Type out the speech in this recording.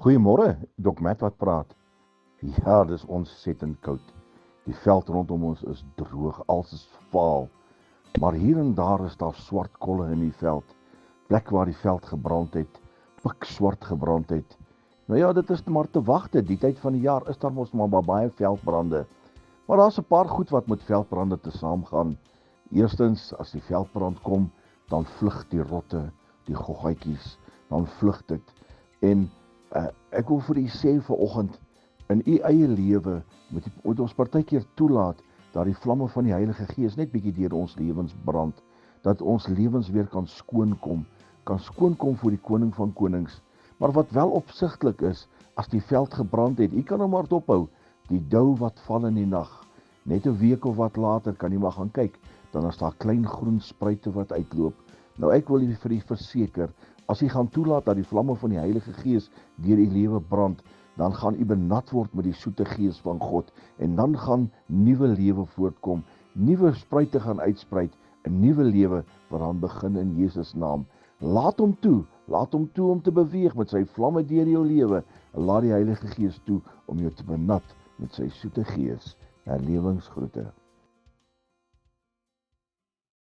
Goeiemôre, Dok Matt wat praat. Ja, dis ontsettend koud. Die veld rondom ons is droog, alles is vaal. Maar hier en daar is daar swart kolle in die veld. Plek waar die veld gebrand het, pikswart gebrand het. Nou ja, dit is maar te wagte. Die tyd van die jaar is daar mos maar baie veldbrande. Maar daar's 'n paar goed wat met veldbrande te saamgaan. Eerstens, as die veldbrand kom, dan vlug die rotte, die goggaatjies, dan vlug dit. En ek wil vir u sê vanoggend, in u eie lewe moet ons partykeer toelaat dat die vlamme van die Heilige Gees net bietjie deur ons lewens brand, dat ons lewens weer kan skoonkom voor die koning van konings. Maar wat wel opsigtelik is, as die veld gebrand het, u kan hom maar dophou, die dou wat val in die nag, net 'n week of wat later kan u maar gaan kyk, dan is daar klein groen spruite wat uitloop. Nou ek wil u vir u verseker, as u gaan toelaat dat die vlamme van die Heilige Gees deur u lewe brand, dan gaan u benat word met die soete gees van God en dan gaan nuwe lewe voortkom, nuwe spruite gaan uitspruit, 'n nuwe lewe wat dan begin in Jesus naam. Laat hom toe om te beweeg met sy vlamme deur jou lewe. Laat die Heilige Gees toe om jou te benat met sy soete gees. Herlewingsgroete.